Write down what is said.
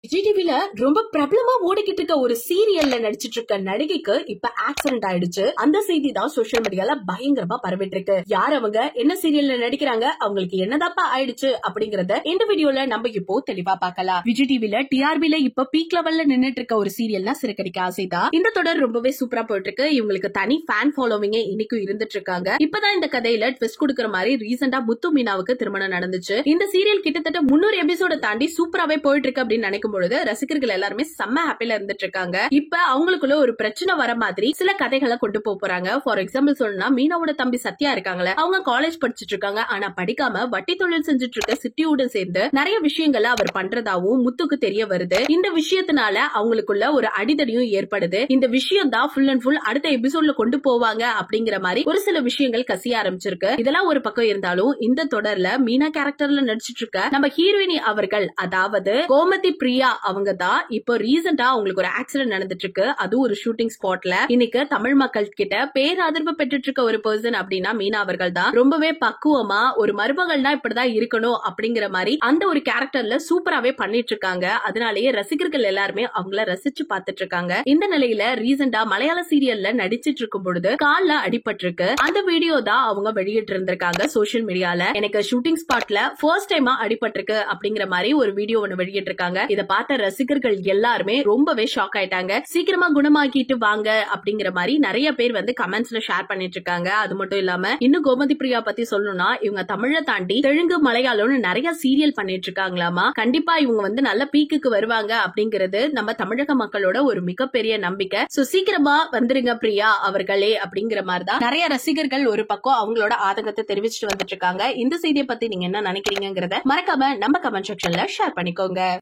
விஜய் டிவில ரொம்ப பிரபலமா ஓடிக்கிட்டு இருக்க ஒரு சீரியல்ல நடிச்சிட்டு இருக்க நடிகைக்கு இப்ப ஆக்சிடென்ட் ஆயிடுச்சு. அந்த செய்தி தான் சோசியல் மீடியால பயங்கரமா பரவிட்டு இருக்கு. யார் அவங்க, என்ன சீரியல்ல நடிக்கிறாங்க, அவங்களுக்கு என்னதாப்பா ஆயிடுச்சு அப்படிங்கறத இந்த வீடியோல நம்ம இப்போ தெளிவா பார்க்கலாம். விஜய் டிவில டிஆர்பில இப்ப பீக் லெவல்ல நின்னுட்டு இருக்க ஒரு சீரியல்னா சிறகடிக்க ஆசைதான். இந்த தொடர் ரொம்பவே சூப்பரா போயிட்டு இருக்கு. இவங்களுக்கு தனி ஃபேன் ஃபாலோவிங் இன்னைக்கும் இருந்துட்டு இருக்காங்க. இப்பதான் இந்த கதையில ட்விஸ்ட் கொடுக்கற மாதிரி ரீசெண்டா முத்து மீனாவுக்கு திருமணம் நடந்துச்சு. இந்த சீரியல் கிட்டத்தட்ட 300 எபிசோட தாண்டி சூப்பராவே போயிட்டு இருக்கு அப்படின்னு நினைக்கும் பொழுது ரசிகர்கள் எல்லாருமே செம்ம ஹாப்பில இருந்துட்டு இருக்காங்க. இப்ப அவங்களுக்குள்ள ஒரு பிரச்சனை வர மாதிரி சில கதைகளை கொண்டு போறாங்க. ஃபார் எக்ஸாம்பிள் சொல்லணும்னா, மீனாவோட தம்பி சத்யா இருக்காங்களே, அவங்க காலேஜ் படிச்சிட்டு இருக்காங்க. ஆனா படிக்காம வட்டி தொழில் செஞ்சுட்டு இருக்க சிட்டியோட சேர்ந்து நிறைய விஷயங்களை அவர் பண்றதாவும் முத்துக்கு தெரிய வருது. இந்த விஷயத்தினால அவங்களுக்குள்ள ஒரு அடிதடியும் ஏற்படுது. இந்த விஷயம் தான் ஃபுல் அண்ட் ஃபுல் அடுத்த எபிசோட்ல கொண்டு போவாங்க அப்படிங்கிற மாதிரி ஒரு சில விஷயங்கள் கசிய ஆரம்பிச்சிருக்கு. இதெல்லாம் ஒரு பக்கம் இருந்தாலும் இந்த தொடர்ல மீனா கேரக்டர்ல நடிச்சிட்டு இருக்க நம்ம ஹீரோயினி அவர்கள், அதாவது கோமதி பிரியா, அவங்க தான் இப்போ ரீசெண்டா அவங்களுக்கு ஒரு ஆக்சிடென்ட் நடந்துட்டு இருக்கு. அது ஒரு ஷூட்டிங் ஸ்பாட்ல. இன்னைக்கு தமிழ் மக்கள் கிட்ட பேராதரவு பெற்றுட்டு இருக்க ஒரு பர்சன் அப்படின்னா மீனா அவர்கள் தான். ரொம்பவே பக்குவமா ஒரு மருமகள்னா இப்படிதான் இருக்கணும் அப்படிங்கிற மாதிரி அந்த ஒரு கேரக்டர்ல சூப்பராவே பண்ணிட்டு இருக்காங்க. அதனாலேயே ரசிகர்கள் எல்லாருமே அவங்கள ரசிச்சு பார்த்துட்டு இருக்காங்க. இந்த நிலையில ரீசெண்டா மலையாள சீரியல்ல நடிச்சிட்டு இருக்கும் பொழுது கால்ல அடிபட்டு இருக்கு. அந்த வீடியோ தான் அவங்க வெளியிட்டு இருந்திருக்காங்க சோசியல் மீடியால. எனக்கு ஷூட்டிங் ஸ்பாட்ல ஃபர்ஸ்ட் டைமா அடிபட்டிருக்கு அப்படிங்கிற மாதிரி ஒரு வீடியோ ஒன்னு வெளியிட்டு இருக்காங்க. இதை பார்த்த ரசிகர்கள் எல்லாருமே ரொம்பவே ஷாக் ஆயிட்டாங்க. சீக்கிரமா குணமாக்கிட்டு வாங்க அப்படிங்கிற மாதிரி நிறைய பேர் வந்து கமெண்ட்ஸ்ல ஷேர் பண்ணிட்டு இருக்காங்க. அது மட்டும் இல்லாம இன்னும் கோமதி பிரியா பத்தி சொல்லணும்னா, இவங்க தமிழை தாண்டி தெலுங்கு, மலையாளம்னு நிறைய சீரியல் பண்ணிட்டு இருக்காங்களாமா. கண்டிப்பா இவங்க வந்து நல்ல பீக்குக்கு வருவாங்க அப்படிங்கிறது நம்ம தமிழக மக்களோட ஒரு மிகப்பெரிய நம்பிக்கை. சோ சீக்கிரமா வந்துருங்க பிரியா அவர்களே அப்படிங்கிற மாதிரி தான் நிறைய ரசிகர்கள் ஒரு பக்கம் அவங்களோட ஆதங்கத்தை தெரிவிச்சுட்டு வந்துட்டு இருக்காங்க. இந்த செய்தியை பத்தி நீங்க என்ன நினைக்கிறீங்கிறத மறக்காம நம்ம கமெண்ட் செக்ஷன்ல ஷேர் பண்ணிக்கோங்க.